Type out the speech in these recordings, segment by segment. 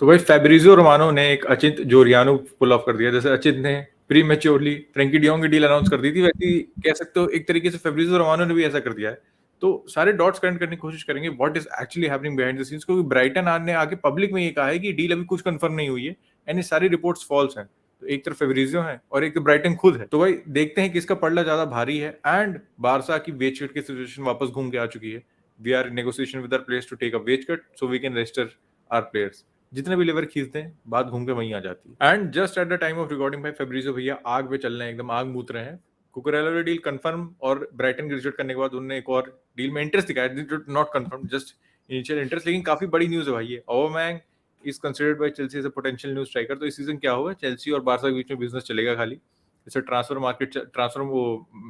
तो भाई Fabrizio Romano ने एक अचिंत जोरियानो पुल ऑफ कर दिया। जैसे अचिंत ने प्रीमैच्योरली फ्रैंकी डियोंग की डील अनाउंस कर दी थी, वैसे ही कह सकते हो एक तरीके से फैब्रिजियो रोमानो ने भी ऐसा कर दिया है। तो सारे डॉट्स कनेक्ट करने की कोशिश करेंगे what is actually happening behind the scenes, क्योंकि ब्राइटन ने आगे पब्लिक में ये कहा है कि डील अभी कुछ कंफर्म नहीं हुई है एंड ये सारी रिपोर्ट्स फॉल्स हैं। तो एक तरफ फेब्रिजियो है और एक तो ब्राइटन खुद है। तो भाई देखते हैं किसका पलड़ा ज्यादा भारी है। एंड बारसा की वेज कट की सिचुएशन वापस घूम के आ चुकी है। We are in negotiation with our players to take a wage cut so we can register our players. जितने भी लेवर खींचते हैं बात घूम के वहीं आ जाती है। And just at the time of recording भाई फेब्रिजियो भैया आग पे चल रहे हैं, एकदम आग मूत रहे हैं। कुकुरेला की डील कंफर्म और ब्राइटन की रिजल्ट करने के बाद उन्होंने एक और डील में इंटरेस्ट दिखाया, not confirm, just initial interest. लेकिन काफी बड़ी न्यूज है भाई ये। Aubameyang is considered by Chelsea as a potential new striker. तो इस सीजन क्या होगा, चेल्सी और बारसा के बीच में बिजनेस चलेगा खाली। जैसे ट्रांसफर मार्केट ट्रांसफर वो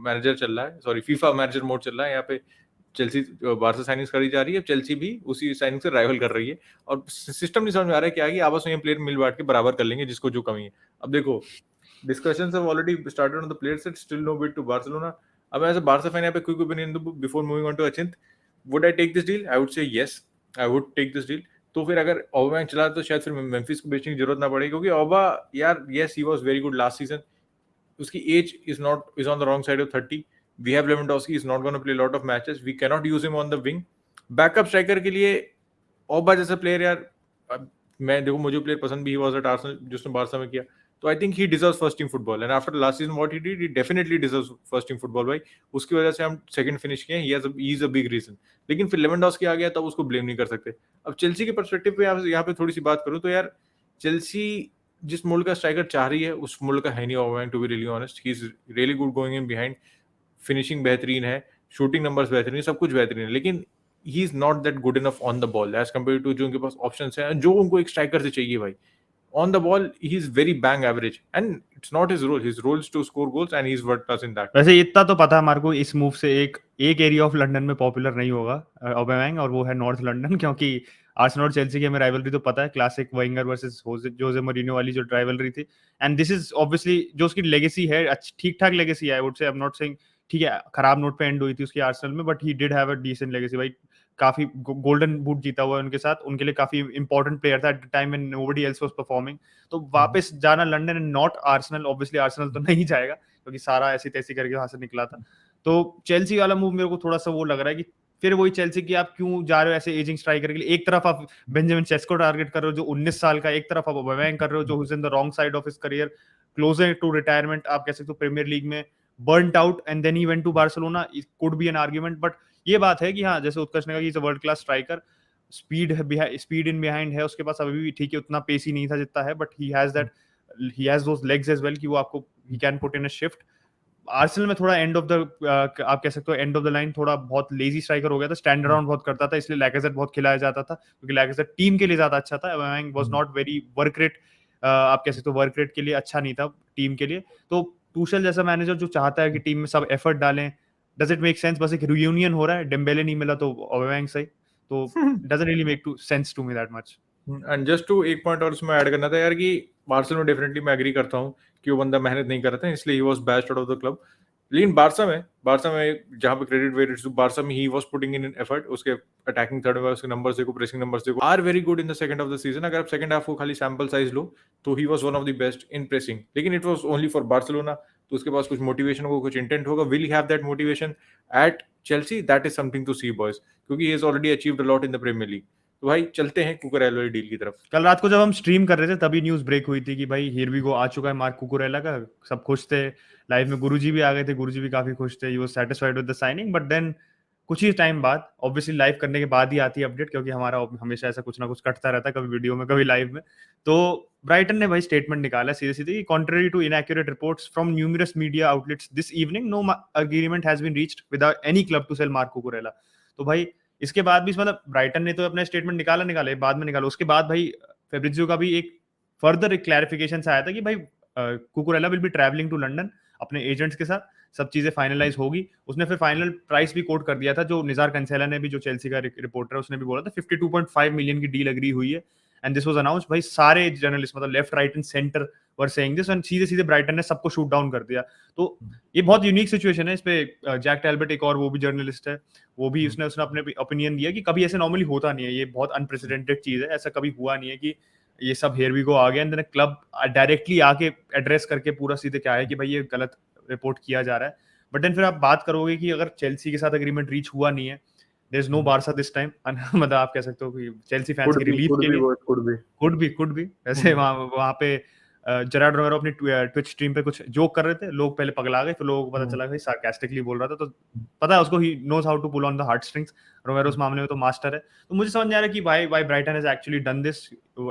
मैनेजर चल रहा है, सॉरी फीफा मैनेजर मोड चल रहा है यहाँ पे। चेल्सी बारसा साइनिंग्स करी जा रही है, चेल्सी भी उसी साइनिंग से राइवल कर रही है। और सिस्टम नहीं समझ में आ रहा है क्या कि आपस में प्लेयर मिल बांट के बराबर कर लेंगे जिसको जो कमी है। अब देखो discussions have already started on the players that still no bid to Barcelona. अब as a Barca fan, यहाँ पे quick opinion दूं before moving on to Achint. Would I take this deal? I would say yes. I would take this deal. तो फिर अगर Aubameyang चला तो शायद फिर मेम्फिस को बेचने की जरूरत ना पड़े, क्योंकि ओबा यार yes he was very good last season. उसकी as is on the wrong side of 30. We have Lewandowski is not going to play a lot of matches. We cannot use him on the wing. Backup striker के लिए ओबा जैसा player यार, मैं देखो मुझे player पसंद भी, ही वाज एट आर्सेनल जिसने बारसा में किया। तो I think he deserves first team football and after last season what he did, he definitely deserves first team football भाई। उसकी वजह से हम सेकंड फिनिश किए, he is a big reason. लेकिन फिर लेवेंडोस्की आ गया तब उसको ब्लेम नहीं कर सकते। अब चेल्सी के पर्सपेक्टिव पे यहाँ पे थोड़ी सी बात करूं तो यार चेल्सी जिस मुल्क का स्ट्राइकर चाह रही है उस मुल्क का है नहीं Aubameyang, to be really honest. He is really good going in behind, finishing बेहतरीन है, शूटिंग नंबर्स बेहतरीन है, सब कुछ बेहतरीन है। लेकिन he is not that good enough on the ball as compare to जो उनके पास ऑप्शन है जो उनको एक स्ट्राइकर से चाहिए भाई। On the ball, he's very bang average, and it's not his role. His role is to score goals, and he's world class in that. वैसे इतना तो पता है हमारे को, इस मूव से एक एरिया ऑफ लंदन में पॉपुलर नहीं होगा ओबामेंग, और वो है नॉर्थ लंदन, क्योंकि आर्सेनल और चेल्सी की हमें राइवलरी तो पता है, क्लासिक वेंगर वर्सेस जोसे मोरिनो वाली जो राइवलरी थी। एंड दिस इज ऑब्वियसली जो उसकी लेगेसी है, ठीक ठाक लेगेसी है, I would say, I am not saying ठीक है खराब नोट पे एंड हुई थी उसकी आर्सेनल में, but he did have a decent legacy भाई। काफी गोल्डन बूट जीता हुआ है उनके साथ, उनके लिए काफी इंपॉर्टेंट प्लेयर था at the time when nobody else was performing. तो वापस जाना London and not Arsenal, obviously Arsenal तो नहीं जाएगा क्योंकि सारा ऐसी तैसी करके वहां से निकला था। तो चेल्सी वाला मूव मेरे को थोड़ा सा वो लग रहा है कि फिर वही चेल्सी की आप क्यों जा रहे हो ऐसे एजिंग स्ट्राइकर के लिए। एक तरफ आप बेंजामिन चेस्को टारगेट कर रहे हो जो 19 साल का, एक तरफ आप ओबामेंग कर रहे हो जो is in the wrong side of his career, closer to retirement आप कह सकते हो, प्रीमियर लीग में burnt out and then he went to Barcelona. It could be an argument, but ये बात है कि हाँ, जैसे उत्कर्ष ने कहा, is a world class striker, speed है, स्पीड इन बिहाइंड है उसके पास अभी भी, ठीक है उतना पेस ही नहीं था जितना है, but he has those legs as well कि वो आपको he can put in a shift. Arsenal में थोड़ा एंड ऑफ द आप कह सकते हो एंड ऑफ द लाइन थोड़ा बहुत लेजी स्ट्राइकर हो गया था, स्टैंड अराउंड बहुत करता था, इसलिए लैकेजेट बहुत खिलाया जाता था क्योंकि लैकेजेट टीम के लिए ज्यादा अच्छा था। Aubameyang was not very work rate, आप कह सकते हो वर्क रेट के लिए अच्छा नहीं था टीम के लिए। तो टूशल जैसा मैनेजर जो चाहता है कि टीम में सब एफर्ट डालें, डज इट मेक सेंस? बस एक रियूनियन हो रहा है, डेम्बेले नहीं मिला तो ओबामेंग सही, तो doesn't really make to sense to me that much. And just to एक पॉइंट और उसमें ऐड करना था यार कि बार्सिलोना में डेफिनेटली मैं एग्री करता हूँ कि वो बंदा मेहनत नहीं कर रहा था, इसलिए he was benched out of the club. लेकिन बारसा में जहां पे क्रेडिट वेट इज बारसा में, he was putting in effort. उसके अटैकिंग थर्ड में उसके नंबर्स देखो, प्रेसिंग नंबर्स देखो, are very good in the second of the season. अगर आप सेकंड हाफ को खाली सैंपल साइज लो तो he was one of the best in pressing. लेकिन it was only for Barcelona, तो उसके पास कुछ मोटिवेशन होगा, कुछ इंटेंट होगा। Will he have that motivation at Chelsea? That is something to see boys, क्योंकि he has already achieved a lot in the Premier League. तो भाई चलते हैं कुकुरेला वाली डील की तरफ। कल रात को जब हम स्ट्रीम कर रहे थे तभी न्यूज ब्रेक हुई थी कि भाई हियर वी गो आ चुका है मार्क कुकुरेला का। सब खुश थे, लाइव में गुरुजी भी आ गए थे, गुरुजी भी काफी खुश थे, he was satisfied with the signing. But then कुछ ही टाइम बाद, ऑब्वियसली लाइव करने के बाद ही आती है अपडेट, क्योंकि हमारा हमेशा ऐसा कुछ ना कुछ कटता रहता है, कभी वीडियो में कभी लाइव में। तो ब्राइटन ने भाई स्टेटमेंट निकाला सीधे सीधे कि contrary to inaccurate reports from numerous media outlets this evening, no agreement has been reached with any club to sell Marc Cucurella. तो भाई इसके बाद भी मतलब ब्राइटन ने तो अपना स्टेटमेंट निकाला बाद में निकाला, उसके बाद भाई फेब्रिजियो का भी एक फर्दर एक क्लैरिफिकेशन से आया था कि भाई Cucurella will be travelling to London अपने एजेंट्स के साथ, सब चीजें फाइनलाइज होगी। उसने फिर फाइनल प्राइस भी कोट कर दिया था, जो निजार कंसेला ने भी, जो चेल्सी का रिपोर्टर है, उसने भी बोला था 52.5 मिलियन की डील एग्री हुई है। एंड दिस वाज अनाउंस्ड, भाई सारे जर्नलिस्ट मतलब left right and centre were saying this, and सीधे सीधे ब्राइटन ने सबको शूट डाउन कर दिया। तो ये बहुत यूनिक सिचुएशन है। इस पे जैक टैल्बर्ट एक और वो भी जर्नलिस्ट है, वो भी उसने अपने ओपिनियन दिया कि कभी ऐसे नॉर्मली होता नहीं है, ये बहुत अनप्रेसिडेंटेड चीज है, ऐसा कभी हुआ नहीं है कि ये सब हियर वी गो आ गया, एंड देन क्लब डायरेक्टली आके एड्रेस करके पूरा सीधे क्या है कि भाई ये गलत रिपोर्ट किया जा रहा है। बट देन फिर आप बात करोगे कि अगर चेल्सी के साथ एग्रीमेंट रीच हुआ नहीं है, there is no Barca this time, मतलब आप कह सकते हो कि चेल्सी फैंस के रिलीफ के लिए कुड भी वैसे वहां पे जेरार्ड रोमेरो अपनी ट्विच स्ट्रीम पे कुछ जोक कर रहे थे, लोग पहले पगला गए, फिर लोगों को पता चला कि सार्कास्टिकली बोल रहा था, तो पता है उसको, he knows how to pull on the heart strings. Romero उस मामले में तो मास्टर है। तो मुझे समझ नहीं आ रहा कि why Brighton has actually done this.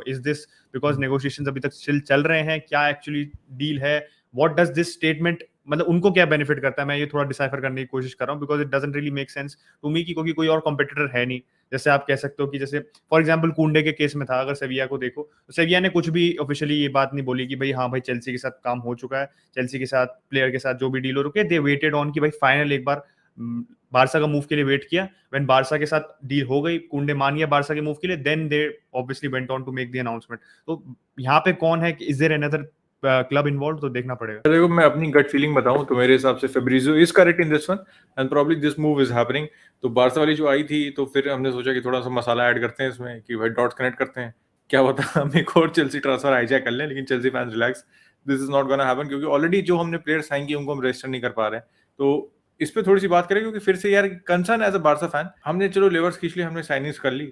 Is this because negotiations अभी तक स्टिल चल रहे हैं? क्या एक्चुअली डील है? व्हाट डज दिस स्टेटमेंट, मतलब उनको क्या बेनिफिट करता है? मैं ये थोड़ा डिसाइफर करने की कोशिश कर रहा हूँ, because it doesn't really make sense to me, क्योंकि कोई और कॉम्पिटिटर है नहीं। जैसे आप कह सकते हो कि जैसे फॉर एग्जांपल कुंडे के केस में था, अगर सेविया को देखो तो सेविया ने कुछ भी ऑफिशियली ये बात नहीं बोली कि भाई हाँ भाई चेल्सी के साथ काम हो चुका है, चेल्सी के साथ प्लेयर के साथ जो भी डील हो रुके, दे वेटेड ऑन कि भाई फाइनल एक बार बारसा का मूव के लिए वेट किया। व्हेन बारसा के साथ डील हो गई, कुंडे मान गया बारसा के मूव के लिए, then they obviously went on to make the announcement. तो यहाँ पे कौन है, is there another club involve, तो देखना पड़ेगा। देखो, मैं अपनी गट फीलिंग बताऊं तो मेरे हिसाब से Fabrizio is correct in this one, and probably this move is happening. तो बारसा वाली जो आई थी, तो फिर हमने सोचा कि थोड़ा सा मसाला ऐड करते हैं इसमें, कि भाई डॉट्स कनेक्ट करते हैं, क्या पता हम एक और चेल्सी ट्रांसफर हाईजैक कर लें। लेकिन Chelsea fans relax, this is not gonna happen, क्योंकि ऑलरेडी जो हमने प्लेयर साइन किए उनको हम रजिस्टर नहीं कर पा रहे हैं। तो इस पे थोड़ी सी बात करें, क्योंकि फिर से यार concern as a Barca fan, हमने चलो लेवर्स खींच लिए, हमने साइनिंग्स कर ली,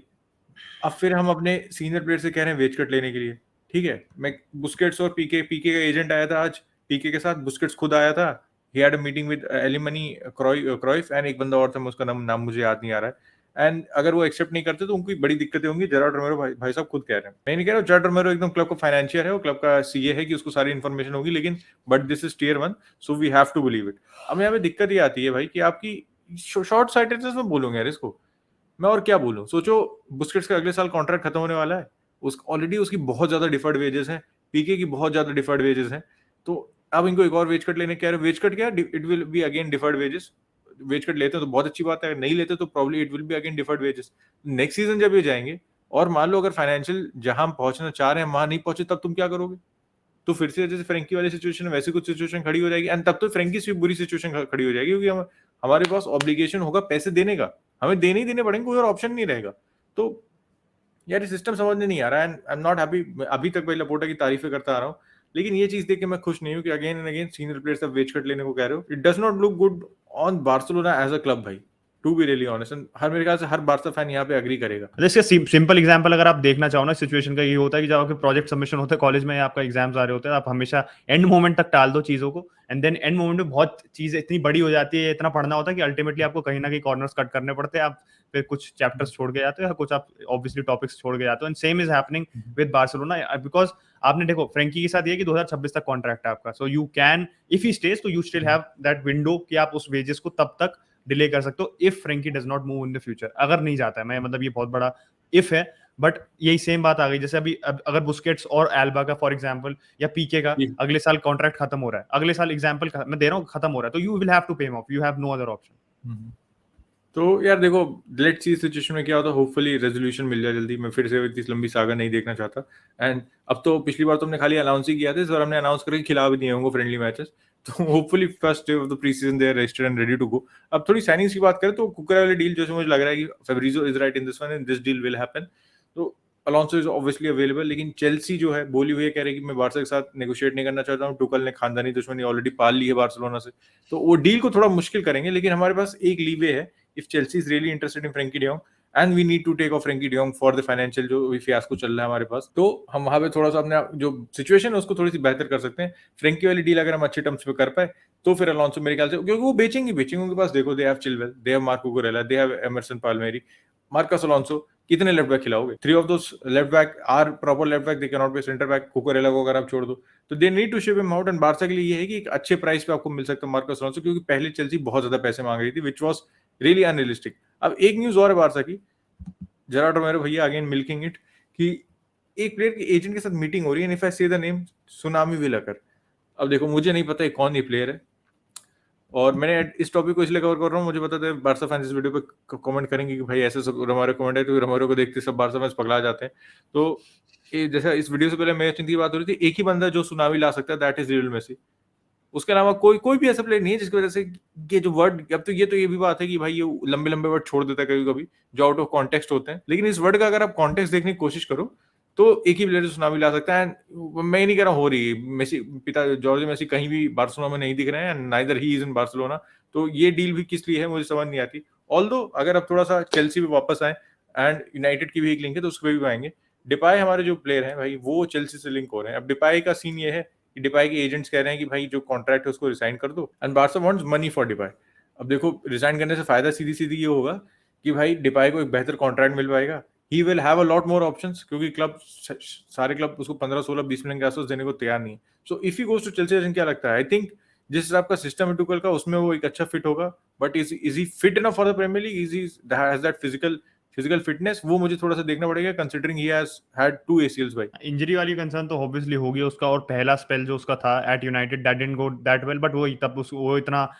अब फिर हम अपने सीनियर प्लेयर से कह रहे हैं वेज कट लेने के लिए। ठीक है, मैं बुस्केट्स और पीके का एजेंट आया था आज, पीके के साथ बुस्केट्स खुद आया था, he had a meeting with alimony क्राइफ and एक बंदा और था, मैं उसका नाम मुझे याद नहीं आ रहा है। एंड अगर वो एक्सेप्ट नहीं करते तो उनकी बड़ी दिक्कतें होंगी। जेरार्ड रोमेरो भाई साहब खुद कह रहे हैं, मैं नहीं कह रहा हूँ जेरार्ड रोमेरो एकदम क्लब का फाइनेंशियर है, वो क्लब का सीए है कि उसको सारी इन्फॉर्मेशन होगी, लेकिन but this is tier 1, so we have to believe it. अब यहाँ पे दिक्कत ये आती है भाई कि आपकी शॉर्ट साइटेडनेस में बोलूंगा यार इसको, मैं और क्या बोलूं। सोचो, बुस्केट्स का अगले साल कॉन्ट्रैक्ट खत्म होने वाला है, ऑलरेडी उसकी बहुत ज्यादा डिफर्ड वेजेस हैं, पीके की बहुत ज्यादा डिफर्ड वेजेस हैं, तो अब इनको एक और वेज कट लेने कह रहे हैं। वेज कट क्या, it will be again deferred wages. Wage cut लेते हैं तो बहुत अच्छी बात है, अगर नहीं लेते तो probably it will be again deferred wages. Next season जब ये जाएंगे, और मान लो अगर फाइनेंशियल जहां हम पहुंचना चाह रहे हैं वहां नहीं पहुंचे, तब तुम क्या करोगे? तो फिर से जैसे फ्रेंकी वाली सिचुएशन है वैसी कुछ सिचुएशन खड़ी हो जाएगी, एंड तब तो फ्रेंकी से बुरी सिचुएशन खड़ी हो जाएगी, क्योंकि हमारे पास ऑब्लिगेशन होगा पैसे देने का, हमें देने ही देने पड़ेंगे, कोई और ऑप्शन नहीं रहेगा। तो यार ये सिस्टम समझ में नहीं आ रहा है, and I am not happy. अभी तक भाई लपोटा की तारीफें करता आ रहा हूँ, लेकिन ये चीज देख के मैं खुश नहीं हूँ कि again and again senior players अब वेज कट लेने को कह रहे हो। It does not look good on Barcelona as a club भाई, to be really honest, and हर मेरे ख्याल से हर बार्सा फैन यहाँ पे एग्री करेगा। जैसे सिंपल एग्जांपल अगर आप देखना चाहो ना, सिचुएशन का ये होता है कि जब आपके प्रोजेक्ट सबमिशन होते हैं कॉलेज में या आपका एग्जाम्स आ रहे होते हैं, आप हमेशा एंड मोमेंट तक टाल दो चीजों को, एंड देन एंड मोमेंट में बहुत चीजें इतनी बड़ी हो जाती है, इतना पढ़ना होता है कि अल्टीमेटली आपको कहीं ना कहीं कॉर्नर्स कट करने पड़ते हैं, आप फिर कुछ चैप्टर्स छोड़ के जाते हो या कुछ आप ऑब्वियसली टॉपिक्स छोड़ के जाते हो, and same is happening with Barcelona, because आपने देखो फ्रेंकी के साथ ये कि 2026 तक कॉन्ट्रैक्ट है आपका, so you can if he stays, तो you still have that window कि आप उस वेजेस को तब तक डिले कर सकते हो if Frenkie does not move in the future, अगर नहीं जाता है। मैं मतलब ये बहुत बड़ा इफ है, बट यही सेम बात आ गई जैसे अभी अगर बुस्केट्स और एल्बा का फॉर एग्जांपल या पीके का अगले साल कॉन्ट्रैक्ट खत्म हो रहा है, अगले साल एग्जांपल मैं दे रहा हूँ खत्म हो रहा है, तो you will have to pay him off, you have no other option. तो यार देखो, लेट्स सी सिचुएशन में क्या होता है, होपफुली रेजोल्यूशन मिल जाए जल्दी। मैं फिर से इतनी लंबी सागा नहीं देखना चाहता, एंड अब तो पिछली बार तो हमने खाली अनाउंस ही किया था, इस बार हमने अनाउंस करके खिला भी दिए होंगे फ्रेंडली मैचेस, तो hopefully first day of the pre season they are registered and ready to go. अब थोड़ी साइनिंग्स की बात करें तो कुकर वाली डील जो मुझे लग रहा है कि Fabrizio is right in this one, and this deal will happen. तो अलोंसो इज ऑब्वियसली अवेलेबल, लेकिन चेल्सी जो है बोली हुई है, कह रही है कि मैं बार्सा के साथ नेगोशिएट नहीं करना चाहता हूँ। टुकल ने खानदानी दुश्मनी ऑलरेडी पाल ली है बार्सिलोना से, तो वो डील को थोड़ा मुश्किल करेंगे, लेकिन हमारे पास एक लीवे है if Chelsea is really interested in Frenkie de Jong, and we need to take off Frenkie de Jong for the financial जो फियास्को चल रहा है हमारे पास, तो हम वहां पे थोड़ा सा अपने जो सिचुएशन है उसको थोड़ी सी बेहतर कर सकते हैं। फ्रेंकी वाली डील अगर हम अच्छे टर्म्स पे कर पाए तो फिर अलोंसो मेरे ख्याल से, क्योंकि वो बेचेंगे उनके पास देखो, they have Chilwell, they have Marco Cucurella, they have Emerson Palmieri, Marcus Alonso, कितने लेफ्ट बैक खिलाओगे? 3 of those left back are proper left back, they can not be centre back. Cucurella को अगर आप छोड़ दो तो they need to ship him out, and Barca के लिए ये है कि एक अच्छे प्राइस पे आपको मिल सकता है मार्कस अलोंसो, क्योंकि पहले चेल्सी बहुत ज्यादा पैसे मांग रही थी, विच वाज रियली अनरियलिस्टिक। अब एक न्यूज और है बारसा की, जेरार्ड रोमेरो भैया अगेन मिल्किंग इट, कि एक प्लेयर के एजेंट के साथ मीटिंग हो रही है, इफ आई से द नेम सुनामी विलाकर। अब देखो, मुझे नहीं पता कौन ये प्लेयर है, और मैंने इस टॉपिक को इसलिए कवर कर रहा हूँ, मुझे पता था बारसा फैंस इस वीडियो पे कमेंट करेंगे कि भाई ऐसे रोमेरो कमेंट है, तो रोमेरो को देखते सब बारसा फैंस पगला जाते हैं। तो जैसा इस वीडियो से पहले मैच की बात हो रही थी, एक ही बंदा जो सुनामी ला सकता है, दैट इज लियोनेल मेसी। उसके अलावा कोई भी ऐसा प्लेयर नहीं है जिसकी वजह से ये जो वर्ड, अब तो ये भी बात है कि भाई ये लंबे लंबे वर्ड छोड़ देता है कभी कभी जो आउट ऑफ कॉन्टेक्स्ट होते हैं, लेकिन इस वर्ड का अगर आप कॉन्टेक्स्ट देखने की कोशिश करो तो एक ही प्लेयर सुनामी ला सकता है। मैं नहीं कह रहा हो रही है, मेसी पिता जॉर्ज मेसी कहीं भी बार्सिलोना में नहीं दिख रहे हैं, neither he is in Barcelona. तो ये डील भी किस लिए है मुझे समझ नहीं आती। ऑल्दो अगर अब थोड़ा सा चेल्सी पे वापस आए एंड यूनाइटेड की भी एक लिंक है तो उस पर भी आएंगे। डिपाई हमारे जो प्लेयर हैं भाई वो चेल्सी से लिंक हो रहे हैं। अब डिपाई का सीन ये है कि डिपाई के एजेंट्स कह रहे हैं कि भाई जो कॉन्ट्रैक्ट है उसको रिसाइन कर दो and Barca wants money for Depay. अब देखो रिसाइन करने से फायदा सीधी सीधी ये होगा कि भाई डिपाई को एक बेहतर कॉन्ट्रैक्ट मिल पाएगा। He will have a lot more options क्योंकि क्लब सारे क्लब उसको 15-16-20 मिलियन के आसपास देने को तैयार नहीं है। So if he goes to Chelsea, क्या लगता है? आई थिंक जिस हिसाब का सिस्टम है टुकल का उसमें वो एक अच्छा फिट होगा। But is he fit enough for the Premier League? Is he has that physical fitness? वो मुझे थोड़ा सा देखना पड़ेगा considering he has had 2 ACLs भाई। इंजरी वाली कंसर्न तो ऑब्वियसली होगी उसका, और पहला स्पेल जो उसका था at United that didn't go that well, but वो तब वो इतना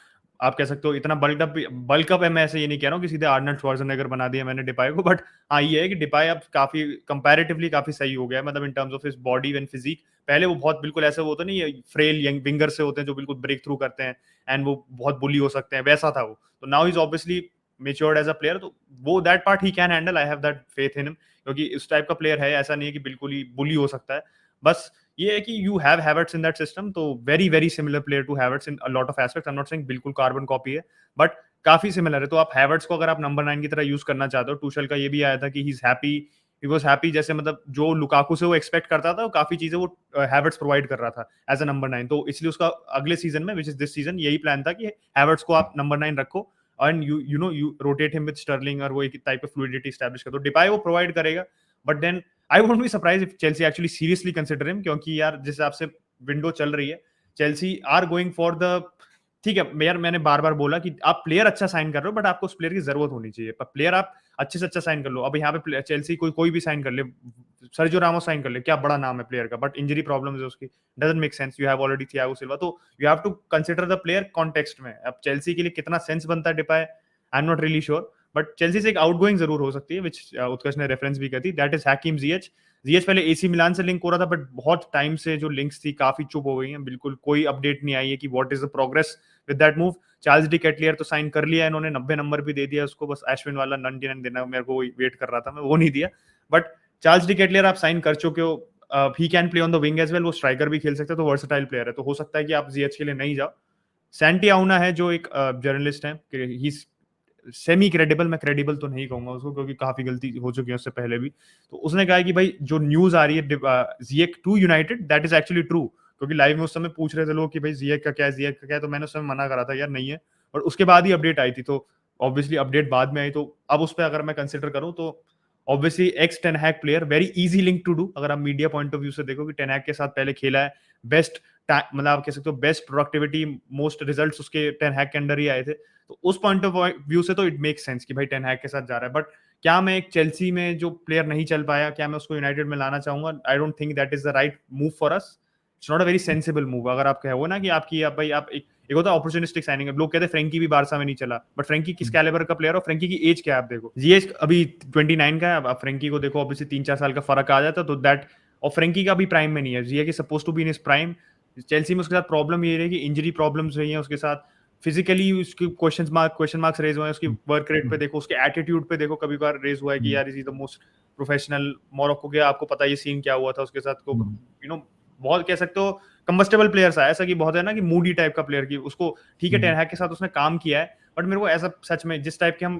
आप कह सकते हो इतना बल्क अप है। मैं ऐसे ये नहीं कह रहा हूँ कि सीधे आर्नल्ड श्वार्ज़नेगर बना दिया मैंने डिपाई को, बट हाँ ये है कि डिपाई अब काफी कंपैरेटिवली काफी सही हो गया है, मतलब in terms of his body and physique. पहले वो बहुत बिल्कुल ऐसे होता नहीं, ये फ्रेल यंग विंगर से होते हैं जो बिल्कुल ब्रेक थ्रू करते हैं एंड वो बहुत बुली हो सकते हैं, वैसा था वो। तो now is obviously matured as a player, तो वो that part he can handle. I have that faith in him, क्योंकि इस टाइप का प्लेयर है, ऐसा नहीं है कि बिल्कुल ही बुली हो सकता है। बस ये है कि you have Havertz in that system, तो very very similar player to Havertz in a lot of aspects. I am not saying बिल्कुल कार्बन कॉपी है, बट काफी सिमिलर है। तो आप हैवर्ट्स को अगर आप नंबर 9 की तरह यूज करना चाहते हो, टूशल का ये भी आया था कि ही वाज हैप्पी, जैसे मतलब जो लुकाकू से वो एक्सपेक्ट करता था, काफी चीजें वो हैवर्ट्स प्रोवाइड कर रहा था एज अ नंबर 9। तो इसलिए उसका अगले सीजन में, विच इज दिस सीजन, यही प्लान था कि हैवर्ट्स को आप नंबर 9 रखो and you rotate him with Sterling, और वो एक टाइप ऑफ फ्लूइडिटी एस्टैब्लिश कर दो। डिपाई वो प्रोवाइड करेगा, but then I won't be surprise if Chelsea actually seriously consider him, क्योंकि यार जिस हिसाब से विंडो चल रही है, Chelsea are going for the, ठीक है यार मैंने बार बार बोला कि आप प्लेयर अच्छा साइन कर रहे हो, बट आपको उस प्लेयर की जरूरत होनी चाहिए। पर प्लेयर आप अच्छे से अच्छा साइन कर लो। अब यहाँ पे चेल्सी कोई भी साइन कर ले, सर्जियो रामोस साइन कर ले, क्या बड़ा नाम है प्लेयर का, बट इंजरी प्रॉब्लम है उसकी, doesn't make sense. You have already Thiago Silva, तो you have to consider the player context में। अब चेल्सी के लिए कितना सेंस बनता है Depay, I am not really sure, but Chelsea से एक आउटगोइंग जरूर हो सकती है, विच उत्कर्ष ने रेफरेंस भी कर दी, दैट इज हैकिम जिएच। जिएच पहले एसी मिलान से लिंक हो रहा था, बट बहुत टाइम से जो लिंक्स थी काफी चुप हो गई हैं, बिल्कुल कोई अपडेट नहीं आई है कि what is the progress with that move. Charles De Ketelaere तो साइन कर लिया इन्होंने, 90 नंबर भी दे दिया उसको, बस एश्विन वाला 99 देना मेरे को वेट कर रहा था मैं, वो नहीं दिया। बट चार्ल्स डी कैटलियर आप साइन कर चुके हो, he can play on the wing as well, वो स्ट्राइकर भी खेल सकता है, तो वर्सेटाइल प्लेयर है, तो हो सकता है कि आप जीएच के लिए नहीं जाओ। सैंटियाउना है जो एक जर्नलिस्ट है, ही सेमी क्रेडिबल, मैं क्रेडिबल तो नहीं कहूंगा उसको क्योंकि काफी गलती हो चुकी है उससे पहले भी, तो उसने कहा कि भाई जो न्यूज आ रही है Ziyech to United, that is actually true, क्योंकि लाइव में उस समय पूछ रहे थे लोग कि भाई जिएक का क्या है, जिएक का क्या है, तो मैंने उस समय मना करा था यार नहीं है, और उसके बाद ही अपडेट आई थी। तो ऑब्वियसली अपडेट बाद में आई, तो अब उस पर अगर मैं कंसिडर करूं तो obviously ex Ten Hag player, very easy link to do. अगर आप मीडिया पॉइंट ऑफ व्यू से देखो कि टेन हैक के साथ पहले खेला है, बेस्ट मतलब आप कह सकते हो बेस्ट प्रोडक्टिविटी, मोस्ट रिजल्ट्स उसके टेन हैक के अंडर ही आए थे, तो उस पॉइंट ऑफ व्यू से तो इट मेक सेंस कि भाई टेन हैक के साथ जा रहा है। बट क्या मैं एक चेल्सी में जो प्लेयर नहीं चल पाया, क्या मैं उसको यूनाइटेड में लाना चाहूंगा? आई don't think that is the right move for us. It's not a very sensible move. अगर आप कहो ना कि आपकी आप भाई आप एक होता है अपॉर्चुनिस्टिक साइनिंग, लोग कहते हैं फ्रेंकी भी बारसा में नहीं चला, बट फ्रेंकी किस कैलिबर का प्लेयर हो, फ्रेंकी की एज क्या है आप देखो, ये अभी 29 का है, अब फ्रेंकी को देखो ऑब्वियसली 3-4 साल का फर्क आ जाता, तो दैट, और फ्रेंकी का भी प्राइम में नहीं है, जिया की suppose to be in his prime. Chelsea में उसके साथ प्रॉब्लम ये रही कि इंजरी प्रॉब्लम्स रही हैं उसके साथ, फिजिकली उसकी क्वेश्चन मार्क्स रेज हुए हैं, उसकी वर्क रेट पे देखो, उसके एटीट्यूड पे देखो, कभी बार रेज हुआ है कि यार is the most professional. Morocco के आपको पता है ये सीन क्या हुआ था उसके साथ को, यू नो बहुत कह सकते हो कंबस्टेबल प्लेयर्स है, ऐसा कि बहुत है ना कि मूडी टाइप का प्लेयर की उसको, ठीक है टेन हैग के साथ उसने काम किया है, बट मेरे को ऐसा सच में जिस टाइप के हम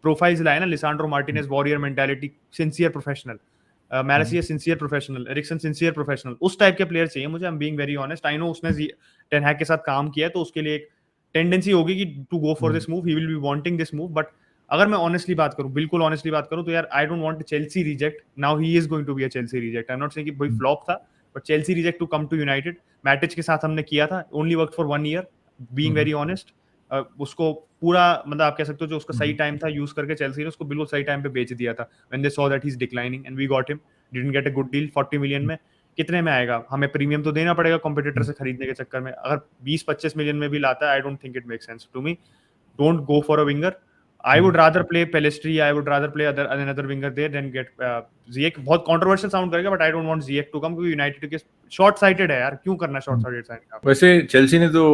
प्रोफाइल्स लाए ना, Lisandro Martinez warrior mentality, sincere professional, Malacia sincere professional, Eriksen sincere professional, उस टाइप के प्लेयर चाहिए मुझे। I am being very honest, I know उसने टेन हैग के साथ काम किया है, तो उसके लिए एक टेंडेंसी होगी कि to go for this move, he will be wanting this move. But अगर मैं ऑनेस्टली बात करूं, बिल्कुल ऑनेस्टली बात करूं, तो यार I don't want Chelsea reject, now he is going to be a Chelsea reject. I am not saying कि भाई फ्लॉप था, but Chelsea reject to come to United. Matic के साथ हमने किया था, only work for 1 year, being very honest, उसको पूरा मतलब आप कह सकते हो जो उसका सही टाइम था यूज करके चेल्सी ने उसको बिल्कुल सही टाइम पे बेच दिया था, when they saw that he is declining and we got him, didn't get a good deal. 40 million में कितने में आएगा, हमें प्रीमियम तो देना पड़ेगा कॉम्पिटिटर से खरीदने के चक्कर में, अगर 20-25 मिलियन में भी लाता है, I don't think it make sense to me. Don't go for a winger, I would rather play Pelistri, I would rather play another winger there than get Ziyech। बहुत controversial sound करेगा, but I don't want Ziyech to come, क्योंकि United के short sighted है यार, क्यों करना short sighted sign? वैसे Chelsea ने तो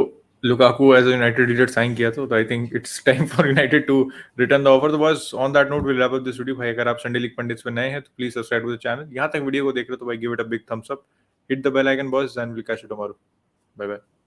Lukaku as a United did sign किया तो I think it's time for United to return the offer. तो बस on that note we'll wrap up this video. भाई अगर आप Sunday League पंडित्स पे नए हैं तो please subscribe to the channel. यहाँ तक वीडियो को देख रहे हो तो भाई give it a big thumbs up, hit the bell icon boys, and we'll catch you tomorrow. Bye bye.